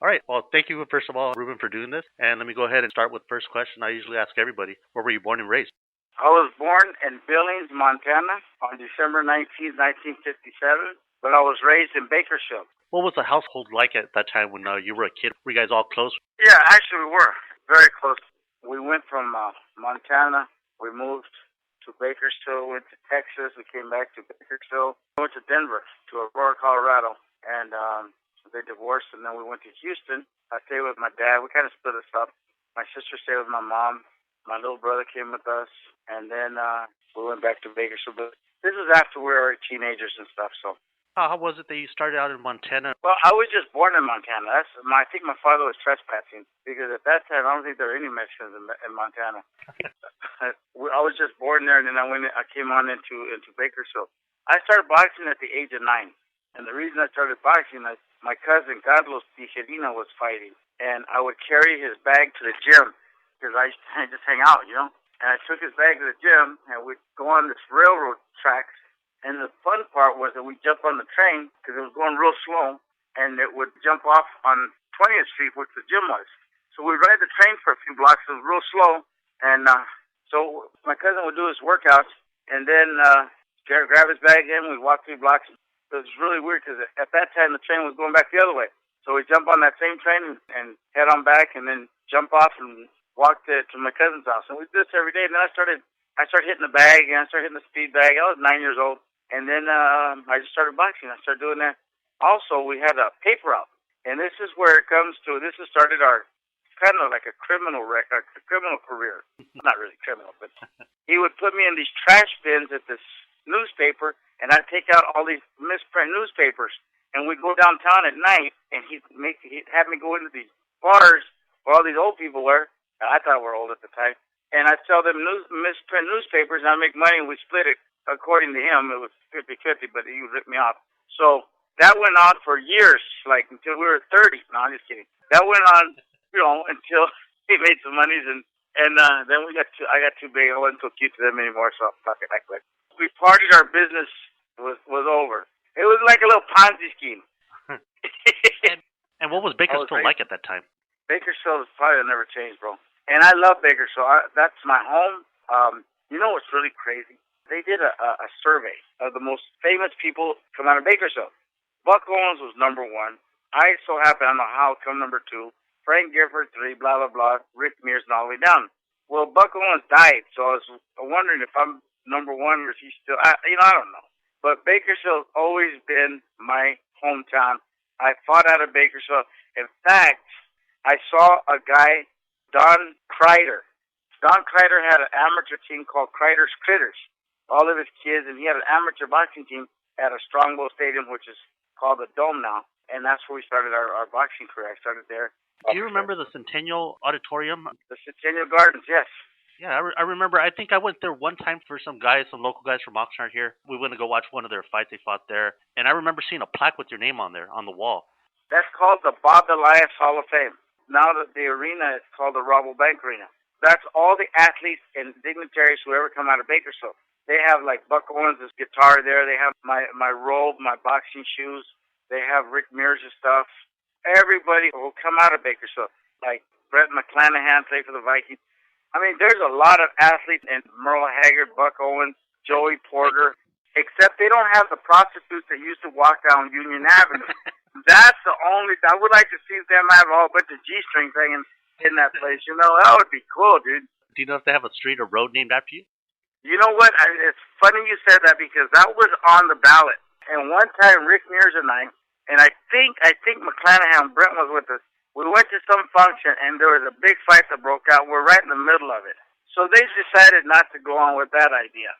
All right. Well, thank you, first of all, Ruben, for doing this. And let me go ahead and start with the first question I usually ask everybody. Where were you born and raised? I was born in Billings, Montana on December 19th, 1957, but I was raised in Bakersfield. What was the household like at that time when you were a kid? Were you guys all close? Yeah, actually we were very close. We went from Montana. We moved to Bakersfield, went to Texas. We came back to Bakersfield. We went to Denver, to Aurora, Colorado. And they divorced, and then we went to Houston. I stayed with my dad. We kind of split us up. My sister stayed with my mom. My little brother came with us, and then we went back to Bakersfield. But this was after we were teenagers and stuff. So how was it that you started out in Montana? Well, I was just born in Montana. I think my father was trespassing, because at that time I don't think there were any Mexicans in Montana. I was just born there, and then I came on into Bakersfield. I started boxing at the age of 9. And the reason I started boxing is my cousin, Carlos Tijerina, was fighting. And I would carry his bag to the gym because I just hang out, And I took his bag to the gym, and we'd go on this railroad tracks. And the fun part was that we'd jump on the train because it was going real slow, and it would jump off on 20th Street, which the gym was. So we'd ride the train for a few blocks. It was real slow. And so my cousin would do his workouts, and then grab his bag in. We'd walk 3 blocks. It was really weird because at that time the train was going back the other way. So we jump on that same train and head on back, and then jump off and walk to my cousin's house. And we did this every day. And then I started hitting the bag, and I started hitting the speed bag. I was 9 years old. And then I just started boxing. I started doing that. Also, we had a paper out. And this is where it comes to, this has started our kind of like a criminal career. Not really criminal, but he would put me in these trash bins at this newspaper, and I'd take out all these misprint newspapers, and we'd go downtown at night, and he'd have me go into these bars where all these old people were. I thought we were old at the time, and I'd sell them misprint newspapers, and I'd make money, and we'd split it. According to him, it was 50-50, but he would rip me off. So that went on for years, like until we were 30. No, I'm just kidding. That went on, until he made some monies, and then I got too big. I wasn't so cute to them anymore, so fuck it, I quit. We partied, our business was over. It was like a little Ponzi scheme. and what was Bakersfield like at that time? Bakersfield has probably never changed, bro. And I love Bakersfield. That's my home. You know what's really crazy? They did a survey of the most famous people come out of Bakersfield. Buck Owens was number 1. I so happen, I don't know how, come number 2. Frank Gifford, 3, blah, blah, blah. Rick Mears, and all the way down. Well, Buck Owens died, so I was wondering if I'm number 1 or is he still, I don't know. But Bakersfield's always been my hometown. I fought out of Bakersfield. In fact, I saw a guy, Don Kreider. Don Kreider had an amateur team called Kreider's Critters. All of his kids, and he had an amateur boxing team at a Strongbow Stadium, which is called the Dome now. And that's where we started our boxing career. I started there. Do you remember the Centennial Auditorium? The Centennial Gardens, yes. Yeah, I remember. I think I went there one time for some local guys from Oxnard here. We went to go watch one of their fights they fought there. And I remember seeing a plaque with your name on there, on the wall. That's called the Bob Elias Hall of Fame. Now that the arena is called the Rabo Bank Arena. That's all the athletes and dignitaries who ever come out of Bakersfield. They have like Buck Owens' guitar there. They have my robe, my boxing shoes. They have Rick Mears' stuff. Everybody will come out of Bakersfield. Like Brett McClanahan played for the Vikings. I mean, there's a lot of athletes, and Merle Haggard, Buck Owens, Joey Porter, except they don't have the prostitutes that used to walk down Union Avenue. That's the only thing. I would like to see them have a whole bunch of G-strings hanging in that place. That would be cool, dude. Do you know if they have a street or road named after you? You know what? It's funny you said that because that was on the ballot. And one time, Rick Mears and I think McClanahan, Brent was with us. We went to some function, and there was a big fight that broke out. We're right in the middle of it. So they decided not to go on with that idea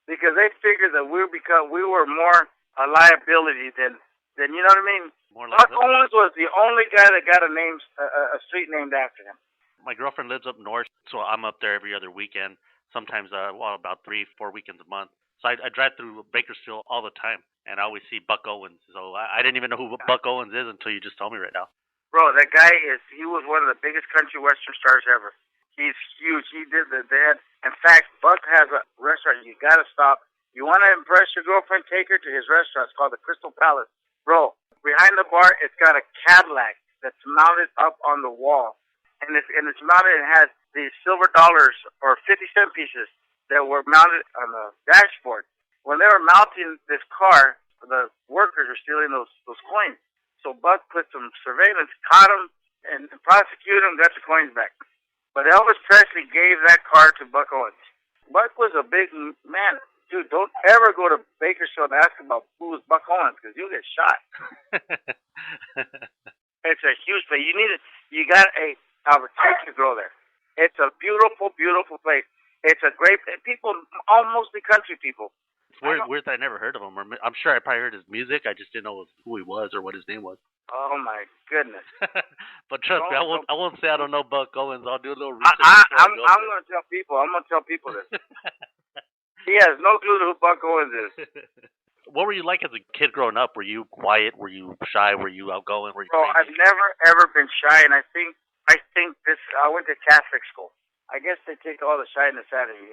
because they figured that we were more a liability than you know what I mean? Buck Owens was the only guy that got a street named after him. My girlfriend lives up north, so I'm up there every other weekend. Sometimes, about 3-4 weekends a month. So I drive through Bakersfield all the time, and I always see Buck Owens. So I didn't even know who Buck Owens is until you just told me right now. Bro, that guy he was one of the biggest country western stars ever. He's huge. He did in fact, Buck has a restaurant. You got to stop. You want to impress your girlfriend, take her to his restaurant. It's called the Crystal Palace. Bro, behind the bar, it's got a Cadillac that's mounted up on the wall, and it's mounted and has these silver dollars or 50-cent pieces that were mounted on the dashboard. When they were mounting this car, the workers were stealing those coins. So Buck put some surveillance, caught them, and prosecuted them, got the coins back. But Elvis Presley gave that car to Buck Owens. Buck was a big man. Dude, don't ever go to Bakersfield and ask about who was Buck Owens, because you'll get shot. It's a huge place. You got a opportunity to go there. It's a beautiful, beautiful place. It's a great people, all mostly country people. It's weird that I never heard of him. I'm sure I probably heard his music. I just didn't know who he was or what his name was. Oh my goodness! But trust me, I won't say I don't know Buck Owens. I'll do a little research. I'm going to tell people. I'm going to tell people this. He has no clue who Buck Owens is. What were you like as a kid growing up? Were you quiet? Were you shy? Were you outgoing? Were you crazy? I've never ever been shy, and I think this. I went to Catholic school. I guess they take all the shyness out of you.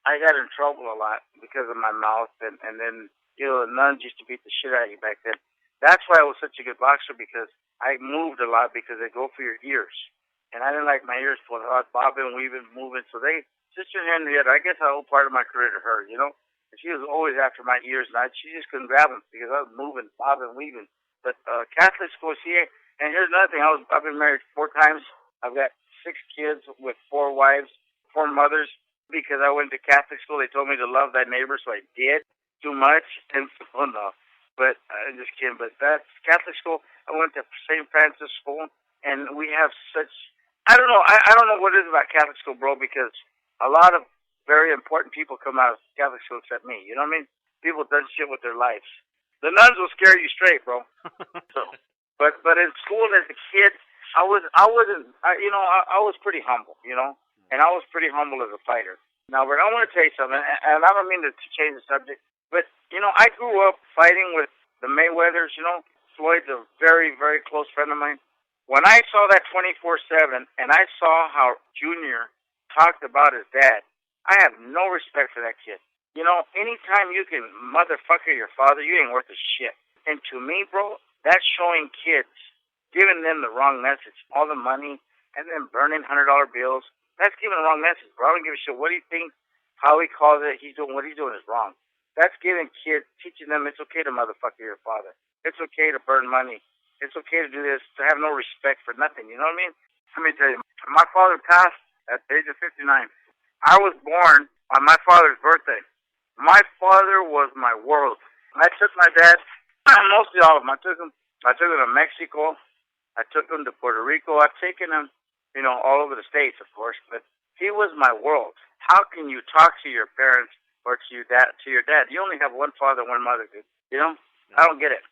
I got in trouble a lot because of my mouth, and then the nuns used to beat the shit out of you back then. That's why I was such a good boxer, because I moved a lot, because they go for your ears. And I didn't like my ears pulling out, bobbing, weaving, moving. So Sister Henrietta, I guess I owe part of my career to her, And she was always after my ears, and she just couldn't grab them because I was moving, bobbing, weaving. But Catholic school, and here's another thing. I've been married 4 times. I've got 6 kids with 4 wives, 4 mothers. Because I went to Catholic school, they told me to love thy neighbor, so I did too much. And so, no. But I'm just kidding. But that's Catholic school. I went to St. Francis School, and we have such. I don't know. I don't know what it is about Catholic school, bro. Because a lot of very important people come out of Catholic school except me. You know what I mean? People done shit with their lives. The nuns will scare you straight, bro. So, but in school as a kid, I was pretty humble. And I was pretty humble as a fighter. Now, but I want to tell you something, and I don't mean to change the subject, but, I grew up fighting with the Mayweathers, Floyd's a very, very close friend of mine. When I saw that 24/7, and I saw how Junior talked about his dad, I have no respect for that kid. Anytime you can motherfucker your father, you ain't worth a shit. And to me, bro, that's showing kids, giving them the wrong message. All the money, and then burning $100 bills. That's giving the wrong message, bro. I don't give a shit what he thinks, how he calls it. What he's doing is wrong. That's giving kids, teaching them it's okay to motherfucker your father. It's okay to burn money. It's okay to do this, to have no respect for nothing. You know what I mean? Let me tell you, my father passed at the age of 59. I was born on my father's birthday. My father was my world. I took my dad, mostly all of them. I took him to Mexico. I took him to Puerto Rico. I've taken him, all over the States, of course. But he was my world. How can you talk to your parents or to your dad? You only have one father, one mother, dude. I don't get it.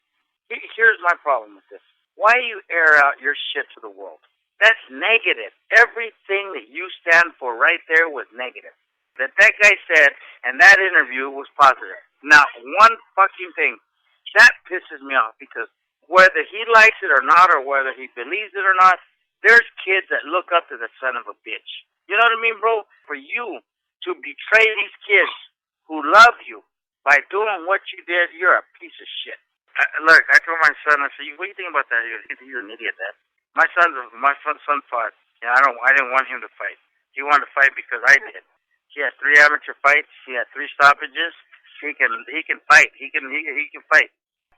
Here's my problem with this. Why you air out your shit to the world? That's negative. Everything that you stand for right there was negative. That guy said, and that interview was positive. Not one fucking thing. That pisses me off, because whether he likes it or not, or whether he believes it or not, there's kids that look up to the son of a bitch. You know what I mean, bro? For you to betray these kids who love you by doing what you did, you're a piece of shit. Look, I told my son, I said, what do you think about that? He goes, you're an idiot, Dad. My son fought. I didn't want him to fight. He wanted to fight because I did. He had 3 amateur fights. He had 3 stoppages. He can fight. He can fight.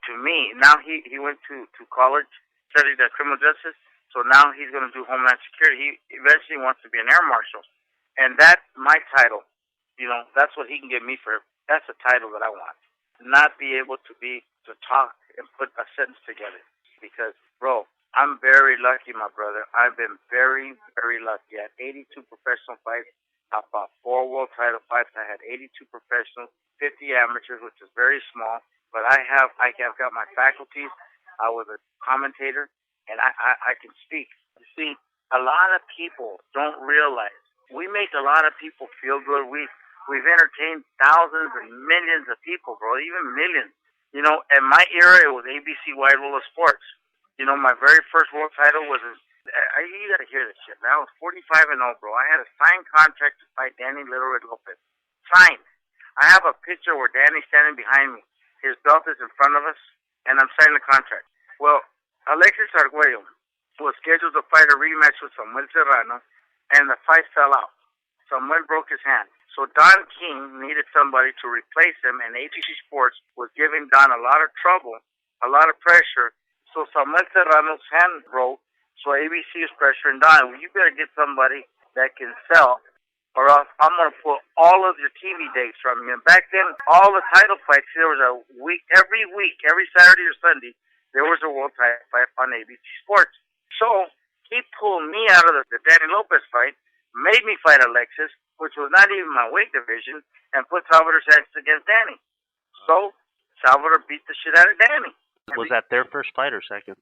To me, now he went to college, studied criminal justice. So now he's going to do Homeland Security. He eventually wants to be an air marshal, and that's my title. That's what he can give me for. That's a title that I want. Not be able to talk and put a sentence together. Because, bro, I'm very lucky, my brother. I've been very, very lucky. I had 82 professional fights. I fought 4 world title fights. I had 82 professionals, 50 amateurs, which is very small. But I've got my faculties. I was a commentator, and I can speak. You see, a lot of people don't realize we make a lot of people feel good. We've entertained thousands and millions of people, bro, even millions. In my era, it was ABC Wide World of Sports. My very first world title was, you got to hear this shit, man. I was 45-0, bro. I had a signed contract to fight Danny Little Red Lopez. Signed. I have a picture where Danny's standing behind me. His belt is in front of us, and I'm signing the contract. Well, Alexis Arguello, was scheduled to fight a rematch with Samuel Serrano, and the fight fell out. Samuel broke his hand. So Don King needed somebody to replace him, and ABC Sports was giving Don a lot of trouble, a lot of pressure. So Samuel Serrano's hand broke, so ABC is pressuring Don. Well, you better get somebody that can sell, or else I'm going to pull all of your TV dates from you. And back then, all the title fights, there was a week, every Saturday or Sunday, there was a world title fight on ABC Sports. So he pulled me out of the Danny Lopez fight, made me fight Alexis, which was not even my weight division, and put Salvador Sanchez against Danny. So Salvador beat the shit out of Danny. Was that their first fight or second?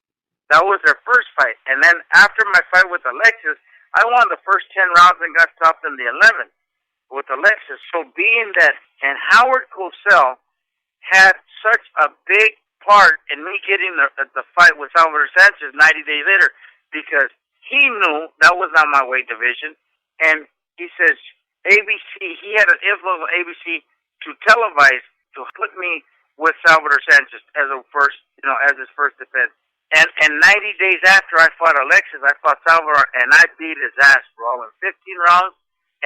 That was their first fight. And then after my fight with Alexis, I won the first 10 rounds and got stopped in the 11th with Alexis. So being that, and Howard Cosell had such a big part in me getting the fight with Salvador Sanchez 90 days later, because he knew that was not my weight division, and he says, ABC, he had an influence on ABC to televise, to put me with Salvador Sanchez as as his first defense. And 90 days after I fought Alexis, I fought Salvador, and I beat his ass, bro, in 15 rounds,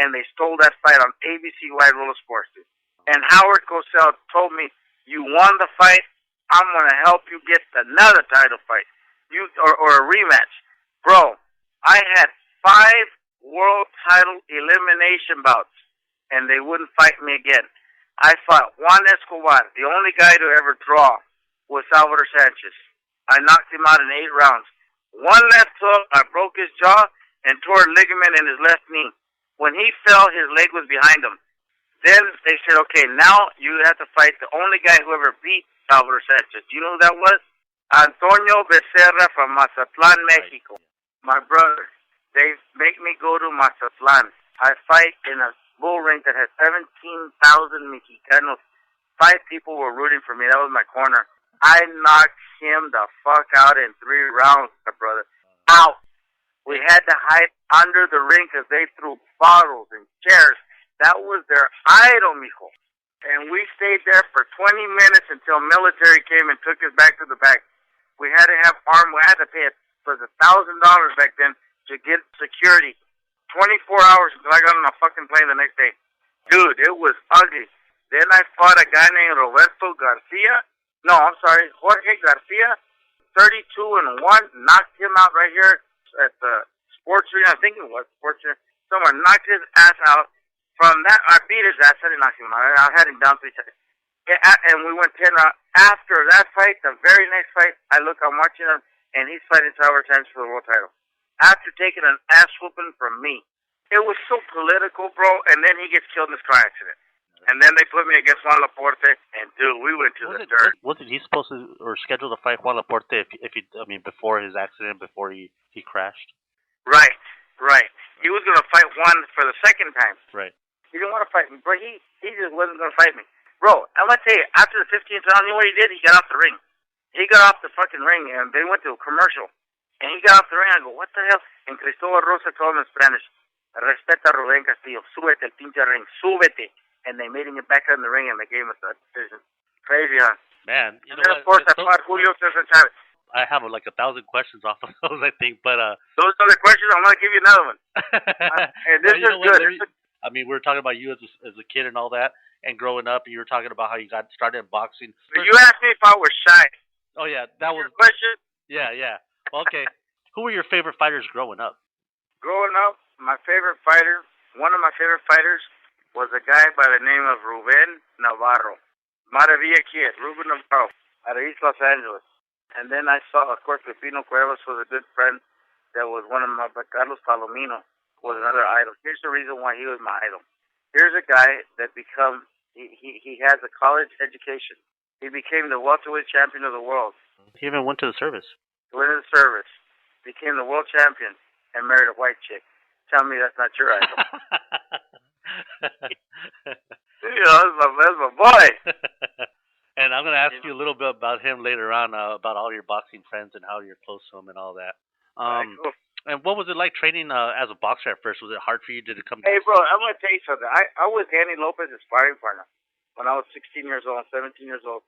and they stole that fight on ABC Wide World of Sports, dude. And Howard Cosell told me, you won the fight, I'm going to help you get another title fight, or a rematch. Bro, I had 5 world title elimination bouts, and they wouldn't fight me again. I fought Juan Escobar, the only guy to ever draw was Salvador Sanchez. I knocked him out in 8 rounds. One left hook, I broke his jaw and tore a ligament in his left knee. When he fell, his leg was behind him. Then they said, okay, now you have to fight the only guy who ever beat Salvador Sanchez. Do you know who that was? Antonio Becerra from Mazatlan, Mexico. My brother. They make me go to Mazatlan. I fight in a bull ring that has 17,000 Mexicanos. 5 people were rooting for me. That was my corner. I knocked him the fuck out in 3 rounds, my brother. Out. We had to hide under the ring because they threw bottles and chairs. That was their idol, mijo. And we stayed there for 20 minutes until military came and took us back to the back. We had to have we had to pay it for $1,000 back then to get security. 24 hours until I got on a fucking plane the next day. Dude, it was ugly. Then I fought a guy named Roberto Garcia. No, I'm sorry, Jorge Garcia. 32-1. Knocked him out right here at the sports arena. I think it was sports arena. Someone knocked his ass out. From that, I beat his ass. I didn't knock him out. I had him down 3 times. And we went 10 rounds. After that fight, the very next fight, I'm watching him, and he's fighting Salvador Sanchez for the world title. After taking an ass whooping from me. It was so political, bro, and then he gets killed in this car accident. And then they put me against Juan Laporte, and dude, we went to the dirt. Wasn't he supposed to, or scheduled to fight Juan Laporte before his accident, before he crashed? Right. He was going to fight Juan for the second time. Right. He didn't want to fight me, bro. He just wasn't going to fight me. Bro, I'm going to tell you, after the 15th round, you know what he did? He got off the ring. He got off the fucking ring, and they went to a commercial. And he got off the ring, I go, what the hell? And Cristóbal Rosa told him in Spanish, respeta a Ruben Castillo, súbete el pinche ring, súbete. And they made him get back in the ring, and they gave us a decision. Crazy, huh? Man, you know what? Of course, I fought Julio Cesar Chavez. I have like 1,000 questions off of those, I think, but those other questions, I'm gonna give you another one. And this is good. I mean, we were talking about you as a kid and all that, and growing up, and you were talking about how you got started in boxing. You asked me if I was shy. Oh yeah, that was your question. Yeah. Okay. Who were your favorite fighters growing up? Growing up, one of my favorite fighters was a guy by the name of Ruben Navarro. Maravilla Kid, Ruben Navarro, out of East Los Angeles. And then I saw, of course, Pepino Cuevas was a good friend. That was one of my, Carlos Palomino was another idol. Here's the reason why he was my idol. Here's a guy that he has a college education. He became the welterweight champion of the world. He even went to the service. He went to the service, became the world champion, and married a white chick. Tell me that's not your idol. That's my boy. And I'm going to ask you a little bit about him later on, about all your boxing friends and how you're close to him and all that. Cool. And what was it like training as a boxer at first? Was it hard for you? Did it come? Hey, bro, I'm going to tell you something. I was Danny Lopez's sparring partner when I was 16 years old, 17 years old.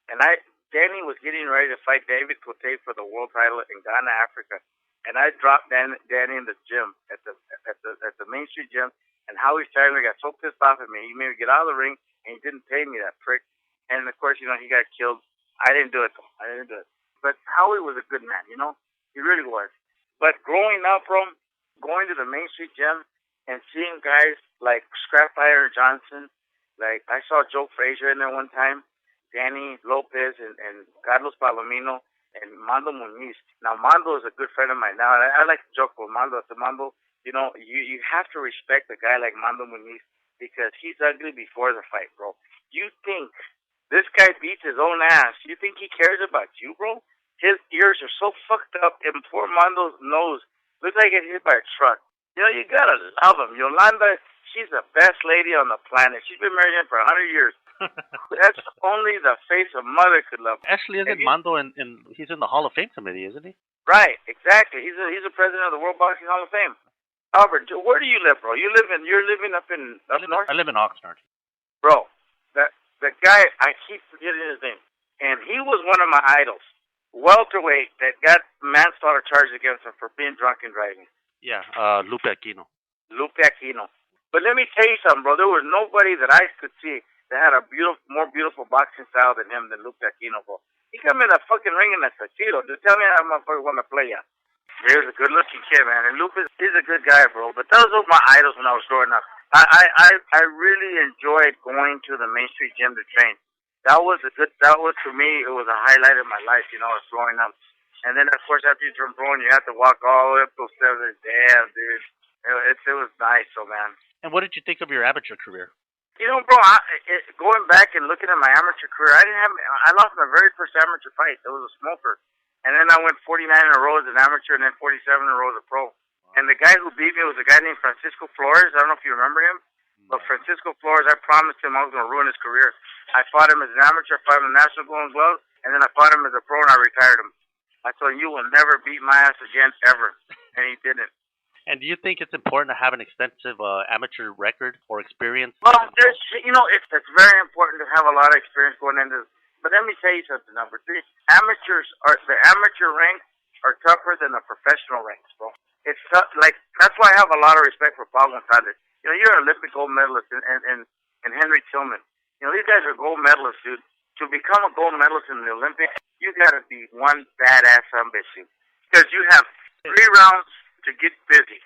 And Danny was getting ready to fight David Cote for the world title in Ghana, Africa. and I dropped Danny in the gym at the Main Street gym. And Howie Steiner got so pissed off at me, he made me get out of the ring, and he didn't pay me, that prick. And of course, he got killed. I didn't do it though. I didn't do it. But Howie was a good man, he really was. But growing up, bro, going to the Main Street gym and seeing guys like Scrap Iron Johnson, like I saw Joe Frazier in there one time, Danny Lopez and Carlos Palomino and Mando Muniz. Now Mando is a good friend of mine. Now I like to joke with Mando. I said, Mando, you have to respect a guy like Mando Muniz because he's ugly before the fight, bro. You think this guy beats his own ass? You think he cares about you, bro? His ears are so fucked up, and poor Mando's nose looks like it hit by a truck. You gotta love him. Yolanda, she's the best lady on the planet. She's been married to him for 100 years. That's only the face of mother could love. Actually, isn't Mando he's in the Hall of Fame committee, isn't he? Right, exactly. He's a president of the World Boxing Hall of Fame. Albert, where do you live, bro? You're living up north? I live in Oxnard. Bro, the guy, I keep forgetting his name, and he was one of my idols. Welterweight that got manslaughter charges against him for being drunk and driving. Yeah, Lupe Aquino. But let me tell you something, bro. There was nobody that I could see that had a more beautiful boxing style than him, than Lupe Aquino, bro. He come in a fucking ring in a tuxedo. Just tell me how motherfucker want to play ya. He was a good-looking kid, man. And Lupe is a good guy, bro. But those were my idols when I was growing up. I really enjoyed going to the Main Street gym to train. That was to me, it was a highlight of my life, as growing up. And then, of course, after you turn pro, you have to walk all the way up those stairs. Damn, dude. It was nice, man. And what did you think of your amateur career? Bro, going back and looking at my amateur career, I lost my very first amateur fight. It was a smoker. And then I went 49 in a row as an amateur and then 47 in a row as a pro. And the guy who beat me was a guy named Francisco Flores. I don't know if you remember him. But Francisco Flores, I promised him I was going to ruin his career. I fought him as an amateur, I fought him in the National Golden Gloves, and then I fought him as a pro and I retired him. I told him, you will never beat my ass again, ever. And he didn't. And do you think it's important to have an extensive amateur record or experience? Well, it's very important to have a lot of experience going into this. But let me tell you something, number 3. The amateur ranks are tougher than the professional ranks, bro. It's tough. That's why I have a lot of respect for Pablo Gonzalez. You're an Olympic gold medalist and Henry Tillman. These guys are gold medalists, dude. To become a gold medalist in the Olympics, you gotta be one badass ambition. Because you have 3 rounds to get busy.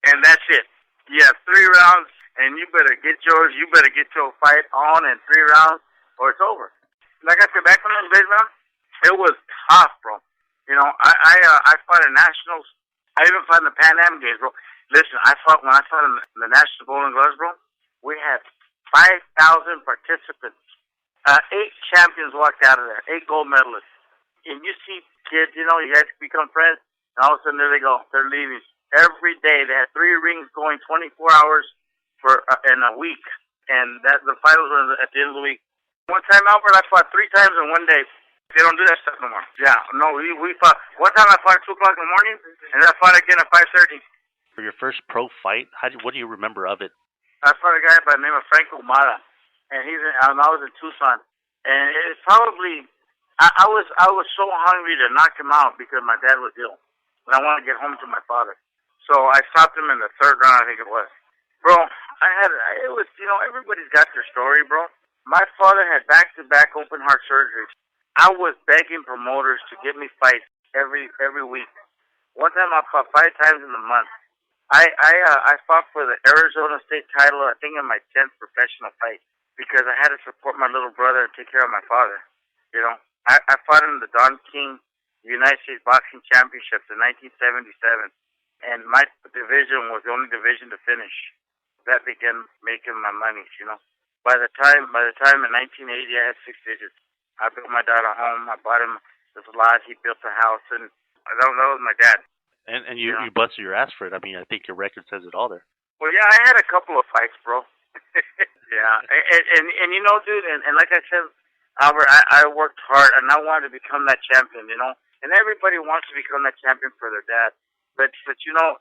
And that's it. You have 3 rounds, and you better get yours. You better get your fight on in 3 rounds, or it's over. Like I said, back in those days, man, it was tough, bro. I fought in nationals. I even fought in the Pan Am Games, bro. Listen, when I fought in the National Golden Gloves, bro, we had 5,000 participants. 8 champions walked out of there, 8 gold medalists. And you see kids, you guys become friends, and all of a sudden there they go. They're leaving. Every day they had 3 rings going 24 hours in a week. And the finals were at the end of the week. One time, Albert, I fought 3 times in one day. They don't do that stuff no more. Yeah, no, we fought. One time I fought at 2 o'clock in the morning, and then I fought again at 5:30. For your first pro fight, what do you remember of it? I fought a guy by the name of Franco Mata, and I was in Tucson. And it's probably, I was so hungry to knock him out because my dad was ill, and I wanted to get home to my father. So I stopped him in the 3rd round, I think it was. Bro, everybody's got their story, bro. My father had back-to-back open heart surgeries. I was begging promoters to give me fights every week. One time I fought 5 times in the month. I fought for the Arizona State title, I think in my 10th professional fight, because I had to support my little brother and take care of my father. I fought in the Don King United States Boxing Championships in 1977, and my division was the only division to finish. That began making my money, By the time in 1980, I had 6 digits. I built my dad a home. I bought him this lot. He built a house, and that was my dad. And you busted your ass for it. I mean, I think your record says it all there. Well, yeah, I had a couple of fights, bro. Yeah, and dude, and like I said, Albert, I worked hard, and I wanted to become that champion, And everybody wants to become that champion for their dad. But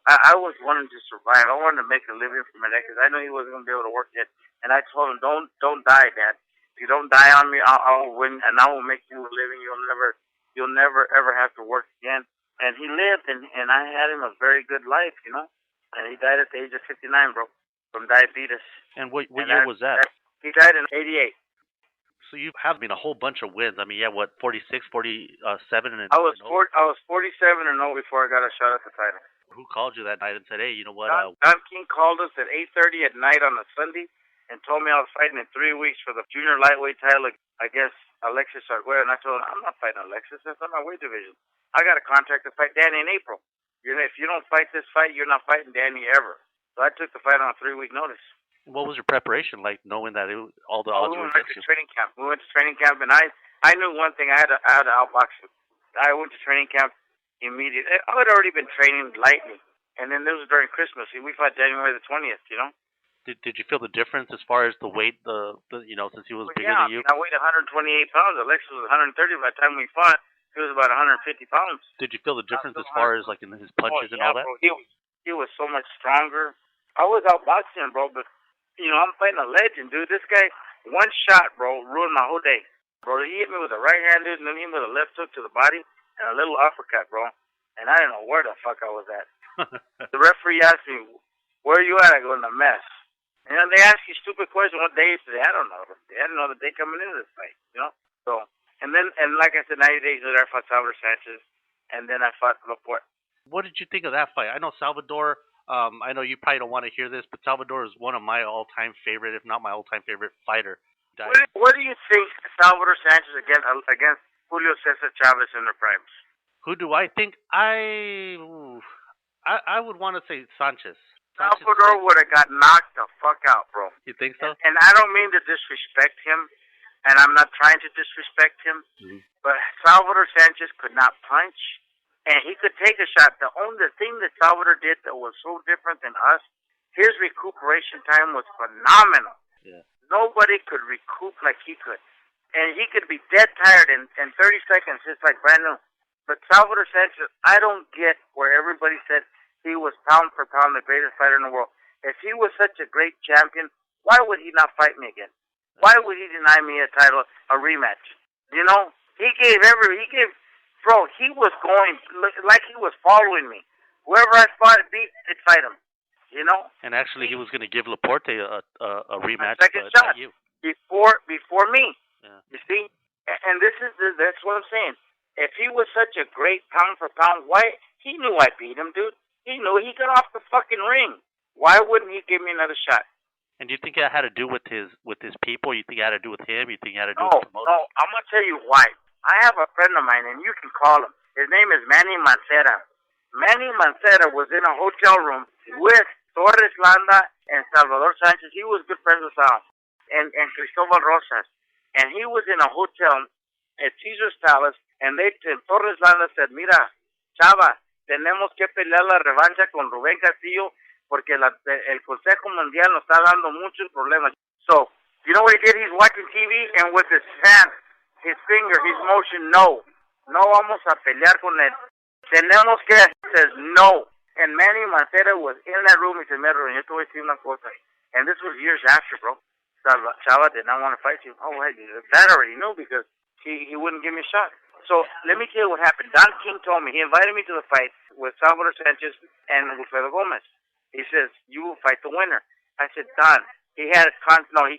I was wanting to survive. I wanted to make a living from my dad because I knew he wasn't going to be able to work yet. And I told him, don't die, Dad. If you don't die on me, I'll win, and I will make you a living. You'll never ever have to work again. And he lived, and I had him a very good life, you know. And he died at the age of 59, bro, from diabetes. And what year was that? He died in 88. So you have, a whole bunch of wins. I mean, yeah, what, 46, 47? And I was 47 and 0 before I got a shot at the title. Who called you that night and said, hey, you know what? Don King called us at 8:30 at night on a Sunday and told me I was fighting in 3 weeks for the junior lightweight title against Alexis Arguello. And I told him, I'm not fighting Alexis. That's not my weight division. I got a contract to fight Danny in April. If you don't fight this fight, you're not fighting Danny ever. So I took the fight on a 3-week notice. What was your preparation like, knowing that all the odds were against you? Training camp. We went to training camp, and I knew one thing. I had to outbox him. I went to training camp immediately. I had already been training lightly, and then this was during Christmas. We fought January the 20th. You know. Did you feel the difference as far as the weight? Since he was bigger than you. I weighed 128 pounds. Alexis was 130 by the time we fought. He was about 150 pounds. Did you feel the difference as far as like in his punches and all that? Bro. He was so much stronger. I was outboxing him, bro, but. I'm fighting a legend, dude. This guy, one shot, bro, ruined my whole day. Bro, he hit me with a right hand, dude, and then he hit me with a left hook to the body and a little uppercut, bro. And I didn't know where the fuck I was at. The referee asked me, where are you at? I go, in the mess. And then they ask you stupid questions. What day is today? I don't know. I didn't know the day coming into this fight, So, and like I said, 90 days later, I fought Salvador Sanchez, and then I fought Laporte. What did you think of that fight? I know Salvador... I know you probably don't want to hear this, but Salvador is one of my all-time favorite, if not my all-time favorite fighter. What do you think Salvador Sanchez against Julio Cesar Chavez in their primes? Who do I think? I would want to say Sanchez. Salvador would have got knocked the fuck out, bro. You think so? And I don't mean to disrespect him, and I'm not trying to disrespect him, but Salvador Sanchez could not punch. And he could take a shot. The thing that Salvador did that was so different than us, his recuperation time was phenomenal. Yeah. Nobody could recoup like he could. And he could be dead tired in 30 seconds, just like brand new. But Salvador Sanchez, I don't get where everybody said he was pound for pound the greatest fighter in the world. If he was such a great champion, why would he not fight me again? Why would he deny me a title, a rematch? Bro, he was going like he was following me. Whoever I beat, I'd fight him. And actually, he was going to give Laporte a rematch. Second shot. Not you. Before me. Yeah. You see? And that's what I'm saying. If he was such a great pound for pound, why? He knew I beat him, dude. He knew. He got off the fucking ring. Why wouldn't he give me another shot? And do you think it had to do with his people? You think it had to do with him? You think it had to do with promotion? No, I'm going to tell you why. I have a friend of mine, and you can call him. His name is Manny Mancera. Manny Mancera was in a hotel room with Torres Landa and Salvador Sanchez. He was good friends with Sal and Cristobal Rosas. And he was in a hotel at Caesar's Palace, and Torres Landa said, mira, Chava, tenemos que pelear la revancha con Ruben Castillo porque el Consejo Mundial nos está dando muchos problemas. So, you know what he did? He's watching TV, and with his hand, his finger, his motion, no vamos a pelear con él. Tenemos que, he says no. And Manny Mancera was in that room. He said, Medro, yo te voy a decir una cosa. And this was years after, bro. Chava did not want to fight you. Oh, hey, that already knew because he wouldn't give me a shot. So let me tell you what happened. Don King told me, he invited me to the fight with Salvador Sanchez and Wilfredo Gomez. He says, you will fight the winner. I said, Don, he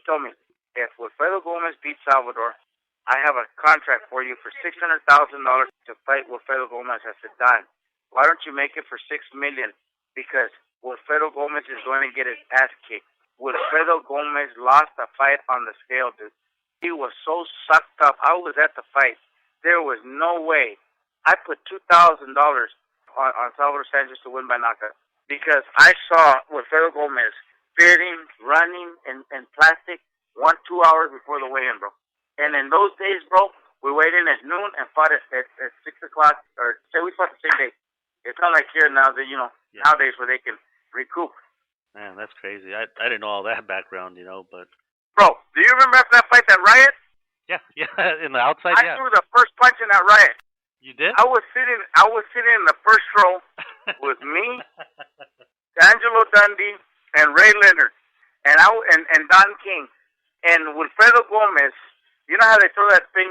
told me, if Wilfredo Gomez beats Salvador, I have a contract for you for $600,000 to fight Wilfredo Gomez. I said, Don, why don't you make it for $6 million? Because Wilfredo Gomez is going to get his ass kicked. Wilfredo Gomez lost the fight on the scale, dude. He was so sucked up. I was at the fight. There was no way. I put $2,000 on Salvador Sanchez to win by knockout because I saw Wilfredo Gomez spitting, running, in plastic 2 hours before the weigh-in, bro. And in those days, bro, we weighed in at noon and fought at 6 o'clock, or say we fought the same day. It's not like here now that, nowadays where they can recoup. Man, that's crazy. I didn't know all that background, but... Bro, do you remember after that fight, that riot? Yeah, in the outside, I threw the first punch in that riot. You did? I was sitting in the first row with me, Angelo Dundee, and Ray Leonard, and Don King, and Wilfredo Gomez. You know how they throw that thing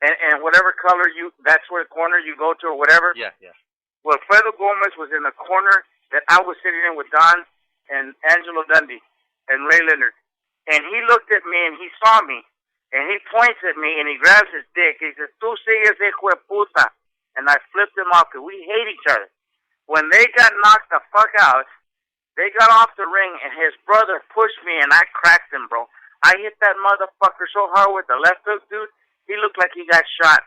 and whatever color that's where the corner you go to or whatever? Yeah. Wilfredo Gomez was in the corner that I was sitting in with Don and Angelo Dundee and Ray Leonard. And he looked at me and he saw me. And he points at me and he grabs his dick. He says, "Tú sigues, hijo de puta." And I flipped him off because we hate each other. When they got knocked the fuck out, they got off the ring and his brother pushed me and I cracked him, bro. I hit that motherfucker so hard with the left hook, dude. He looked like he got shot.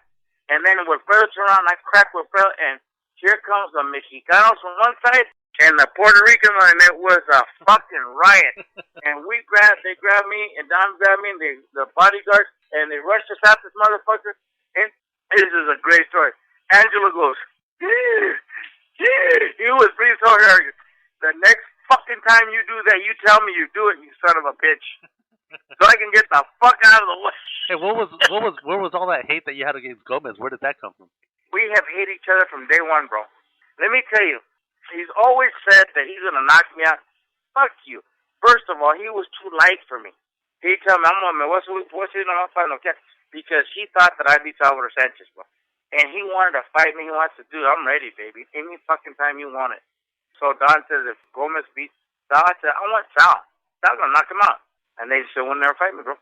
And then Wilfredo turned around and I cracked Wilfredo and here comes the Mexicanos from one side and the Puerto Rican, and it was a fucking riot. And they grabbed me, and Don grabbed me, and the bodyguards, and they rushed us out this motherfucker. And this is a great story. Angela goes, he was breathing so hard. The next fucking time you do that, you tell me you do it, you son of a bitch. So I can get the fuck out of the way. Hey, where was all that hate that you had against Gomez? Where did that come from? We have hated each other from day one, bro. Let me tell you, he's always said that he's going to knock me out. Fuck you. First of all, he was too light for me. He told me, what's he not fighting? Okay. Because he thought that I'd be Salvador Sanchez, bro. And he wanted to fight me. He wants to do it. I'm ready, baby. Any fucking time you want it. So Don says, if Gomez beats Sal, I said, I want Sal. Sal's going to knock him out. And they still will never fight me, bro.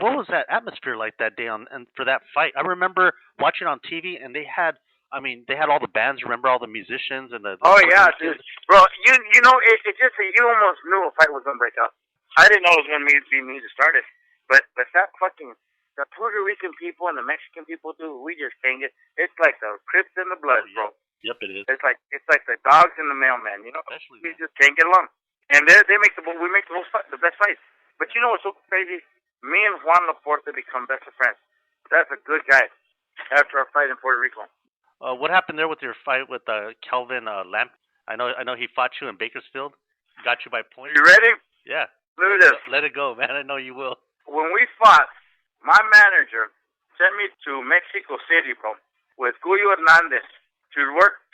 What was that atmosphere like that day and for that fight? I remember watching on TV, and they had all the bands. Remember all the musicians and the oh yeah, dude, bro. You know, it just you almost knew a fight was gonna break out. I didn't know it was gonna be me to start it, but that fucking the Puerto Rican people and the Mexican people, dude, we just can't get. It's like the Crips and the Bloods, bro. Yep, it is. It's like the dogs and the mailman. You know, especially we just can't get along. And we make the best fights. But you know what's so crazy? Me and Juan Laporte become best of friends. That's a good guy. After our fight in Puerto Rico. What happened there with your fight with Kelvin Lamp? I know he fought you in Bakersfield. Got you by points. You ready? Yeah. Look at this. Let it go, man. I know you will. When we fought, my manager sent me to Mexico City, bro, with Julio Hernandez to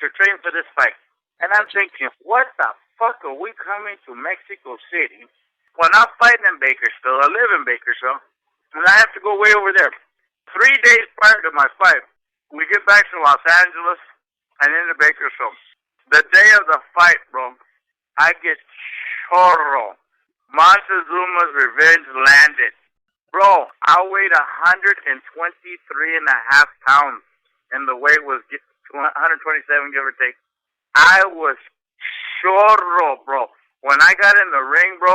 train for this fight. And I'm thinking, what the fuck are we coming to Mexico City when I'm fighting in Bakersfield? I live in Bakersfield, and I have to go way over there. 3 days prior to my fight, we get back to Los Angeles and into Bakersfield. The day of the fight, bro, I get chorro. Montezuma's revenge landed. Bro, I weighed 123.5 pounds, and the weight was 127, give or take. I was chorro, bro. When I got in the ring, bro,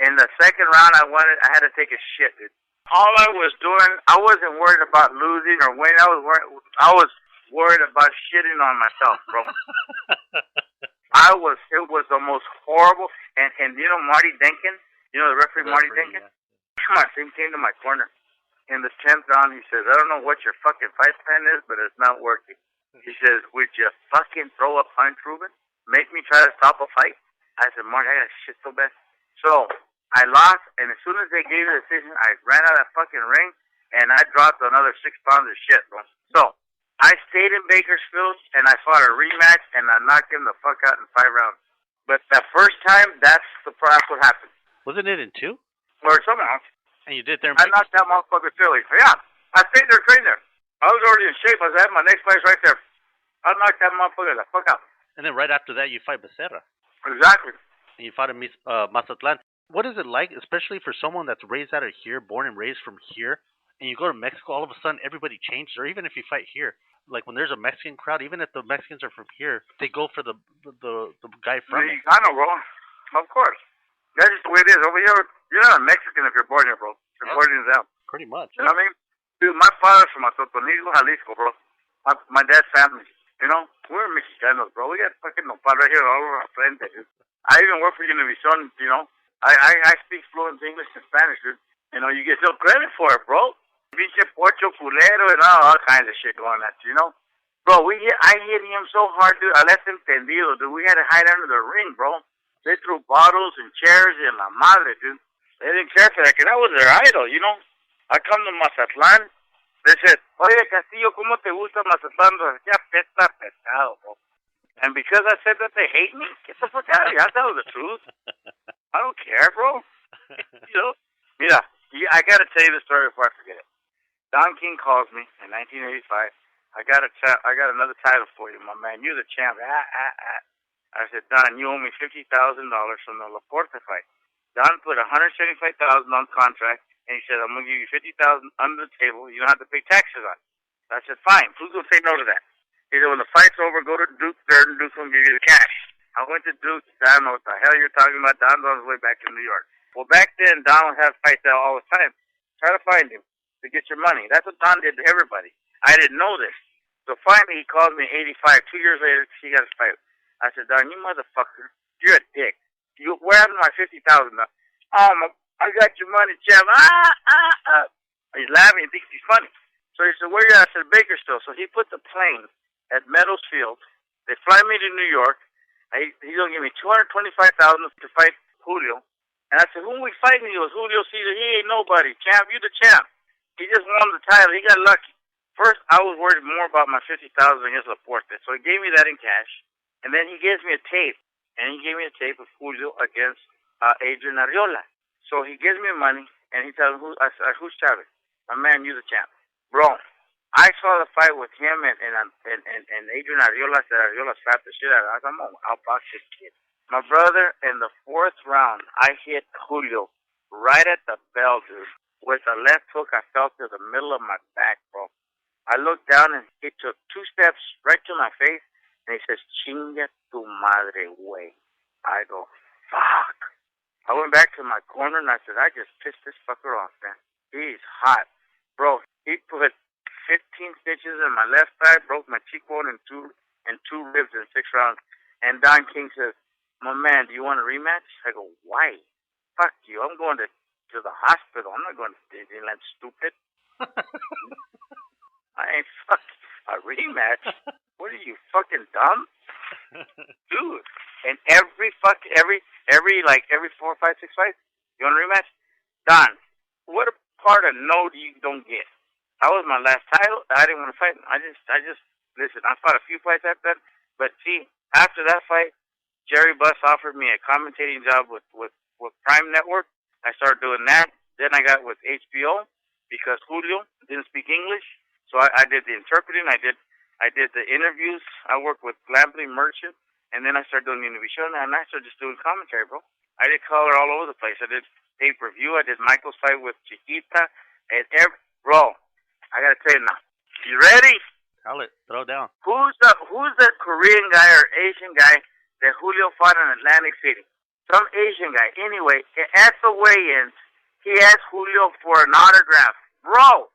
in the second round, I had to take a shit, dude. All I was doing, I wasn't worried about losing or winning. I was worried about shitting on myself, bro. It was the most horrible. And you know Marty Denkin? You know the referee Marty Denkin? Yeah. He came to my corner. In the 10th round, he says, I don't know what your fucking fight plan is, but it's not working. He says, would you fucking throw a punch, Ruben? Make me try to stop a fight? I said, Marty, I got shit so bad. So I lost, and as soon as they gave the decision, I ran out of that fucking ring, and I dropped another 6 pounds of shit, bro. So I stayed in Bakersfield, and I fought a rematch, and I knocked him the fuck out in 5 rounds. But the first time, that's what happened. Wasn't it in 2? Or something else. And you did there in I knocked that motherfucker Philly. Yeah, I stayed there, trained there. I was already in shape. I had my next fight right there. I knocked that motherfucker the fuck out. And then right after that, you fight Becerra. Exactly. And you fought in Mazatlan. What is it like, especially for someone that's raised out of here, born and raised from here, and you go to Mexico, all of a sudden everybody changes, or even if you fight here, like when there's a Mexican crowd, even if the Mexicans are from here, they go for the guy from it. I know, bro. Of course. That's just the way it is. Over here, you're not a Mexican if you're born here, bro. You're born in them. Pretty much. You know what I mean? Dude, my father's from Atotonilco, Jalisco, bro. My dad's family. You know? We're Mexicanos, bro. We got fucking nopal right here all over our frente, dude. I even work for Univision, you know? I speak fluent English and Spanish, dude. You know, you get no credit for it, bro. Pinche pocho culero and all kinds of shit going at you, you know? Bro, I hit him so hard, dude. I left him tendido, dude. We had to hide under the ring, bro. They threw bottles and chairs in la madre, dude. They didn't care for that, because that was their idol, you know? I come to Mazatlan. They said, oye, Castillo, ¿cómo te gusta Mazatlan? Ya pesta pesado, bro. And because I said that, they hate me? Get the fuck out of here. I tell the truth. I don't care, bro. You know? Yeah, I got to tell you the story before I forget it. Don King calls me in 1985. I got another title for you, my man. You're the champ. I said, Don, you owe me $50,000 from the Laporte fight. Don put $175,000 on contract, and he said, I'm going to give you $50,000 under the table. You don't have to pay taxes on it. I said, fine. Who's going to say no to that? He said, when the fight's over, go to Duke Durden. Duke's going to give you the cash. I went to Duke. I don't know what the hell you're talking about. Don's on his way back to New York. Well, back then, Don would have fights out all the time. Try to find him to get your money. That's what Don did to everybody. I didn't know this. So finally, he called me in 85. 2 years later, he got his fight. I said, Don, you motherfucker, you're a dick. Where happened to my $50,000? I got your money, champ. He's laughing. He thinks he's funny. So he said, where you at? I said, Bakersfield. So he put the plane at Meadows Field. They fly me to New York. He's going to give me $225,000 to fight Julio. And I said, who are we fighting? He goes, Julio Cesar. He ain't nobody. Champ, you the champ. He just won the title. He got lucky. First, I was worried more about my $50,000 against Laporte. So he gave me that in cash. And then he gives me a tape. And he gave me a tape of Julio against Adrian Arriola. So he gives me money. And he tells me, who's Chavez? My man, you the champ. Bro, I saw the fight with him and Adrian Arriola. Said Arriola slapped the shit out of him. I'll box this kid. My brother, in the fourth round, I hit Julio right at the bell, dude. With a left hook, I fell to the middle of my back, bro. I looked down and he took 2 steps right to my face, and he says, "Chinga tu madre, way." I go, fuck. I went back to my corner and I said, I just pissed this fucker off, man. He's hot. Bro, he put 15 stitches in my left thigh, broke my cheekbone and two ribs in 6 rounds. And Don King says, my man, do you want a rematch? I go, why? Fuck you. I'm going to the hospital. I'm not going to Disneyland, stupid. I ain't fucking a rematch. What are you, fucking dumb? Dude. And every 4, 5, 6 fights, you want a rematch? Don, what a part of no you don't get? That was my last title. I didn't want to fight him. I just listen, I fought a few fights after that. But see, after that fight, Jerry Buss offered me a commentating job with Prime Network. I started doing that. Then I got with HBO because Julio didn't speak English. So I did the interpreting. I did the interviews. I worked with Lampley Merchant. And then I started doing the interview, and I started just doing commentary, bro. I did color all over the place. I did pay-per-view. I did Michael's fight with Chiquita. And bro, I got to tell you now. You ready? Tell it. Throw down. Who's the Korean guy or Asian guy that Julio fought in Atlantic City? Some Asian guy. Anyway, at the weigh-ins, he asked Julio for an autograph. Bro,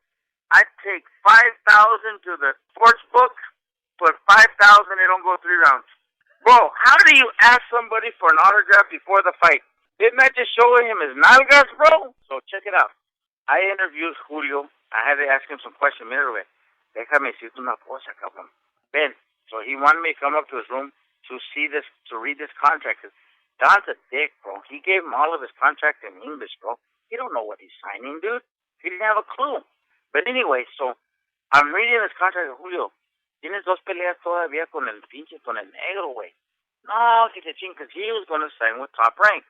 I take $5,000 to the sports book, put $5,000, they don't go 3 rounds. Bro, how do you ask somebody for an autograph before the fight? Didn't that just show him his nalgas, bro? So check it out. I interviewed Julio. I had to ask him some questions. Mira, déjame decirte una cosa, cabrón. Ben, so he wanted me to come up to his room to read this contract. Don's a dick, bro. He gave him all of his contract in English, bro. He don't know what he's signing, dude. He didn't have a clue. But anyway, so I'm reading this contract with Julio. Tienes 2 peleas todavía con el negro, güey. No, que se ching, because he was going to sign with Top Rank.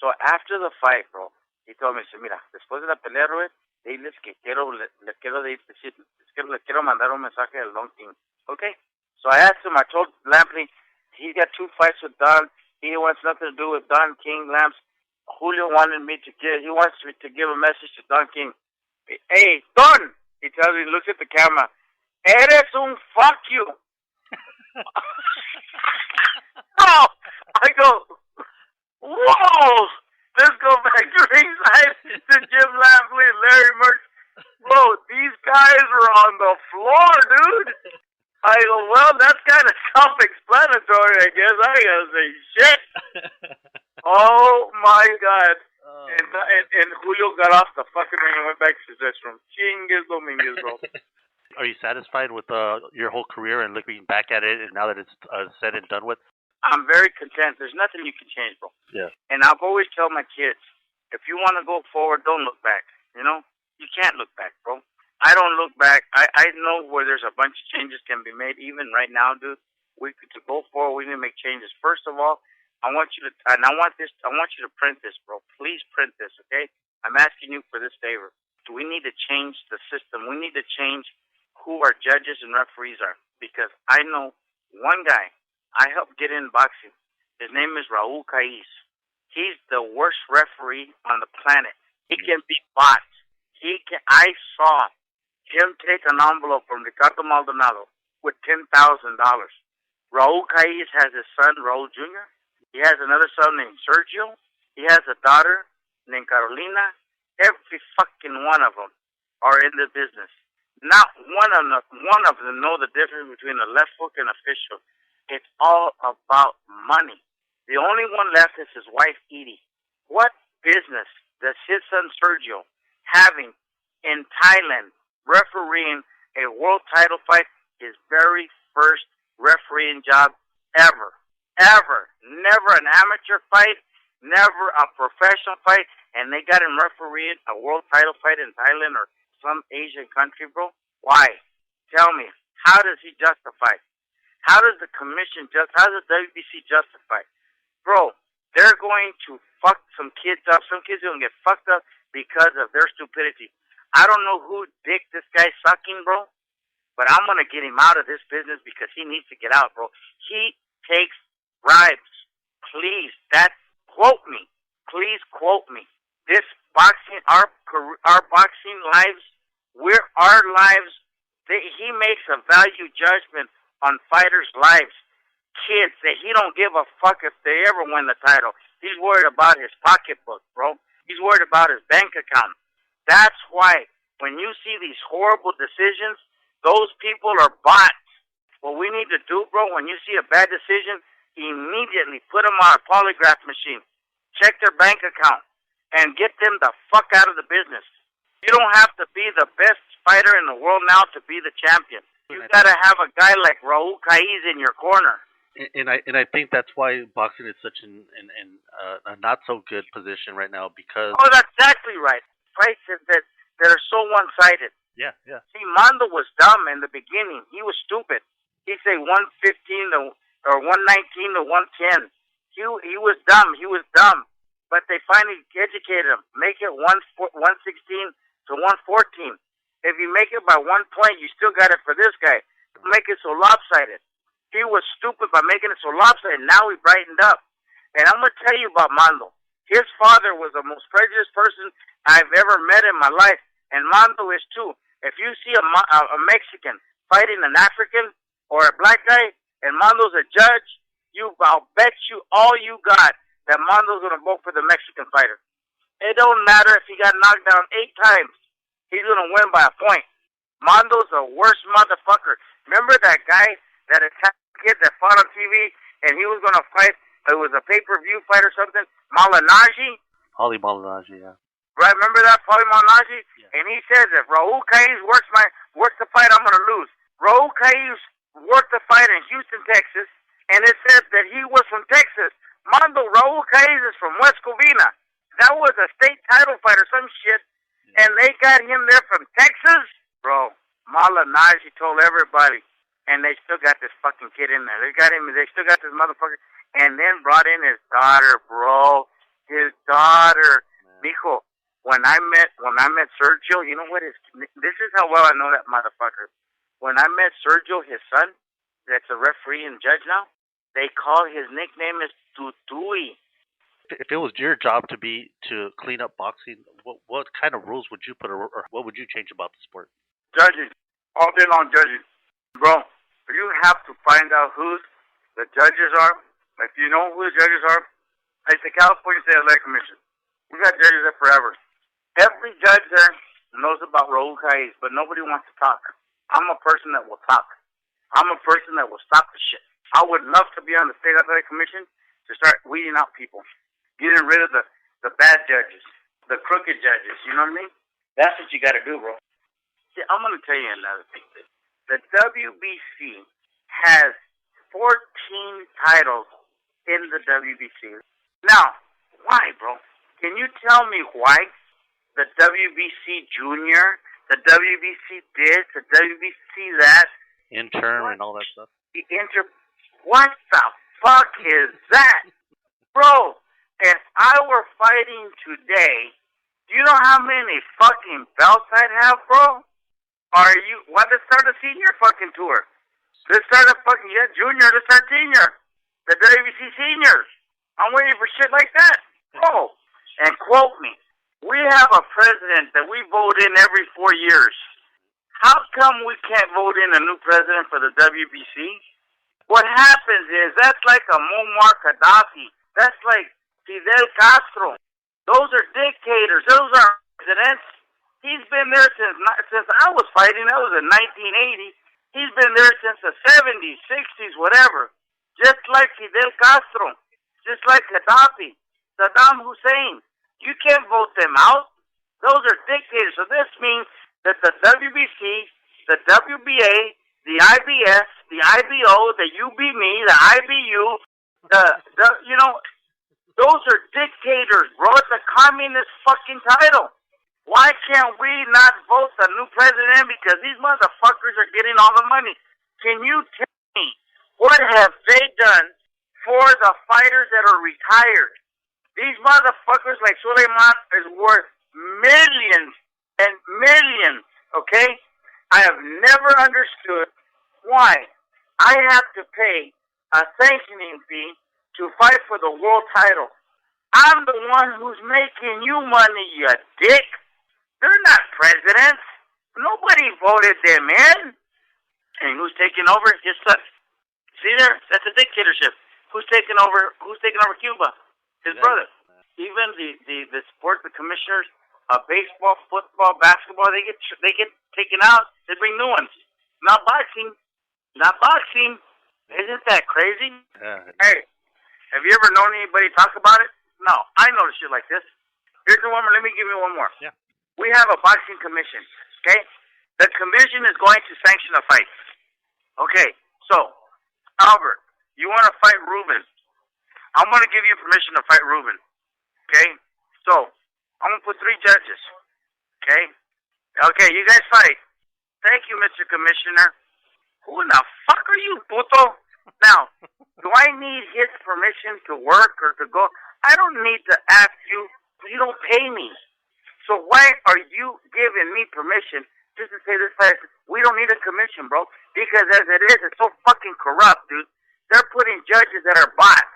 So after the fight, bro, he told me, mira, después de la pelea, Ruben, diles que le quiero mandar un mensaje al Long King. Okay? So I asked him, I told Lampley, he got 2 fights with Don. He wants nothing to do with Don King, Lamps. Julio wants me to give a message to Don King. Hey, Don! He tells me, looks at the camera. Eres un fuck you. Oh, I go, whoa! Let's go back to ringside to Jim Lampley and Larry Merch. Bro, these guys were on the floor, dude. I go, well, that's kind of self-explanatory, I guess. I gotta say shit. Oh my God. Oh, and Julio got off the fucking ring and went back to his dressing room. Chingues Dominguez, bro. Are you satisfied with your whole career and looking back at it and now that it's said and done with? I'm very content. There's nothing you can change, bro. Yeah. And I've always tell my kids, if you want to go forward, don't look back. You know? You can't look back, bro. I don't look back. I know where there's a bunch of changes can be made. Even right now, dude, to go forward, we need to make changes. First of all, I want you to print this, bro. Please print this, okay? I'm asking you for this favor. We need to change the system. We need to change who our judges and referees are, because I know one guy I helped get in boxing. His name is Raul Caiz. He's the worst referee on the planet. He can be bought. I saw him take an envelope from Ricardo Maldonado with $10,000. Raul Caiz has his son, Raul Jr. He has another son named Sergio. He has a daughter named Carolina. Every fucking one of them are in the business. Not one of them know the difference between a left hook and a fish hook. It's all about money. The only one left is his wife, Edie. What business does his son, Sergio, having in Thailand, refereeing a world title fight, his very first refereeing job ever? Ever. Never an amateur fight, never a professional fight, and they got him refereeing a world title fight in Thailand or some Asian country, bro? Why? Tell me, how does he justify? How does the commission how does the WBC justify? Bro, they're going to fuck some kids up. Some kids are going to get fucked up because of their stupidity. I don't know who dick this guy's sucking, bro, but I'm going to get him out of this business because he needs to get out, bro. He takes bribes. Please, quote me. Please quote me. This boxing, our boxing lives, he makes a value judgment on fighters' lives. Kids that he don't give a fuck if they ever win the title. He's worried about his pocketbook, bro. He's worried about his bank account. That's why when you see these horrible decisions, those people are bots. What we need to do, bro, when you see a bad decision, immediately put them on a polygraph machine, check their bank account, and get them the fuck out of the business. You don't have to be the best fighter in the world now to be the champion. You gotta have a guy like Raul Caiz in your corner. And I think that's why boxing is such a not so good position right now, because that's exactly right. Fights that are so one-sided. Yeah. See, Mondo was dumb in the beginning. He was stupid. He say 115 or 119 to 110. He was dumb. But they finally educated him. Make it 116 to 114. If you make it by 1 point, you still got it for this guy. Make it so lopsided. He was stupid by making it so lopsided. Now he brightened up. And I'm going to tell you about Mondo. His father was the most prejudiced person I've ever met in my life. And Mondo is too. If you see a Mexican fighting an African or a black guy, and Mondo's a judge, I'll bet you all you got that Mondo's going to vote for the Mexican fighter. It don't matter if he got knocked down 8 times. He's going to win by a point. Mondo's the worst motherfucker. Remember that guy that attacked the kid that fought on TV, and he was going to fight, it was a pay-per-view fight or something, Malignaggi? Paulie Malignaggi, yeah. Right, remember that, Paulie Malignaggi? Yeah. And he says, if Raul Caiz works the fight, I'm going to lose. Raul Caiz worked the fight in Houston, Texas, and it said that he was from Texas. Raul Caiz is from West Covina. That was a state title fight or some shit, and they got him there from Texas? Bro, Malignaggi told everybody, and they still got this fucking kid in there. They still got this motherfucker, and then brought in his daughter, bro. His daughter. Mijo, when I met Sergio, you know what this is how well I know that motherfucker. When I met Sergio, his son, that's a referee and judge now, they call his nickname is Tutui. If it was your job to clean up boxing, what kind of rules would you put, or what would you change about the sport? Judging. All day long judging. Bro, you have to find out who the judges are. If you know who the judges are, like the California State Athletic Commission. We got judges there forever. Every judge there knows about Raul Caiz, but nobody wants to talk. I'm a person that will talk. I'm a person that will stop the shit. I would love to be on the State Athletic Commission to start weeding out people. Getting rid of the bad judges, the crooked judges, you know what I mean? That's what you got to do, bro. See, I'm going to tell you another thing. The WBC has 14 titles in the WBC. Now, why, bro? Can you tell me why the WBC Junior, the WBC this, the WBC that? Interim and all that stuff. What the fuck is that? Bro, if I were fighting today, do you know how many fucking belts I'd have, bro? Are you? Why let's start a senior fucking tour? Let's start a fucking junior. Let's start senior. The WBC seniors. I'm waiting for shit like that. Oh, and quote me. We have a president that we vote in every 4 years. How come we can't vote in a new president for the WBC? What happens is that's like a Muammar Gaddafi. That's like Fidel Castro. Those are dictators. Those are presidents. He's been there since I was fighting. That was in 1980. He's been there since the 70s, 60s, whatever. Just like Fidel Castro. Just like Gaddafi. Saddam Hussein. You can't vote them out. Those are dictators. So this means that the WBC, the WBA, the IBS, the IBO, the UBME, the IBU, those are dictators, bro. It's a communist fucking title. Why can't we not vote the new president? Because these motherfuckers are getting all the money. Can you tell me what have they done for the fighters that are retired? These motherfuckers like Suleiman is worth millions and millions, okay? I have never understood why I have to pay a sanctioning fee to fight for the world title. I'm the one who's making you money, you dick. They're not presidents. Nobody voted them in. And who's taking over? His son. See there? That's a dictatorship. Who's taking over Cuba? His brother. Even the sports, the commissioners of baseball, football, basketball, they get taken out. They bring new ones. Not boxing. Isn't that crazy? Hey, have you ever known anybody talk about it? No, I know shit like this. Here's one more. Let me give you one more. Yeah. We have a boxing commission. Okay, the commission is going to sanction a fight. Okay, so Albert, you want to fight Ruben? I'm going to give you permission to fight Ruben. Okay? So, I'm going to put 3 judges. Okay? Okay, you guys fight. Thank you, Mr. Commissioner. Who in the fuck are you, puto? Now, do I need his permission to work or to go? I don't need to ask you. You don't pay me. So why are you giving me permission just to say this fight? We don't need a commission, bro. Because as it is, it's so fucking corrupt, dude. They're putting judges that are bots.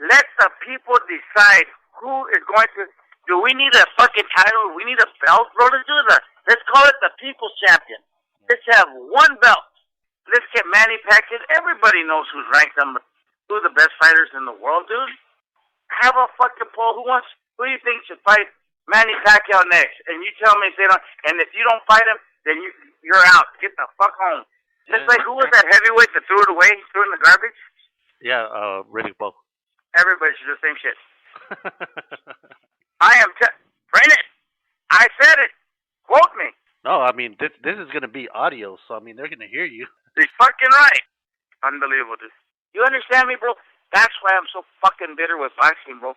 Let the people decide who is going to. Do we need a fucking title? We need a belt, bro. Let's call it the People's Champion. Let's have one belt. Let's get Manny Pacquiao. Everybody knows who's ranked number, who's the best fighters in the world, dude. Have a fucking poll. Who do you think should fight Manny Pacquiao next? And you tell me if they don't. And if you don't fight him, then you're out. Get the fuck home. Just like who was that heavyweight that threw it away, threw it in the garbage? Yeah, Riddick Bowe. Everybody should do the same shit. I am Brennan. I said it. Quote me. No, I mean this is gonna be audio, so I mean they're gonna hear you. He's fucking right. Unbelievable, dude. You understand me, bro? That's why I'm so fucking bitter with boxing, bro.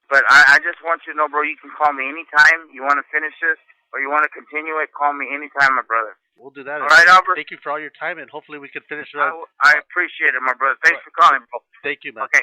But I just want you to know, bro. You can call me anytime you want to finish this or you want to continue it. Call me anytime, my brother. We'll do that. All right, Albert. Thank you for all your time, and hopefully we can finish it up. I appreciate it, my brother. Thanks for calling, bro. Thank you, man. Okay.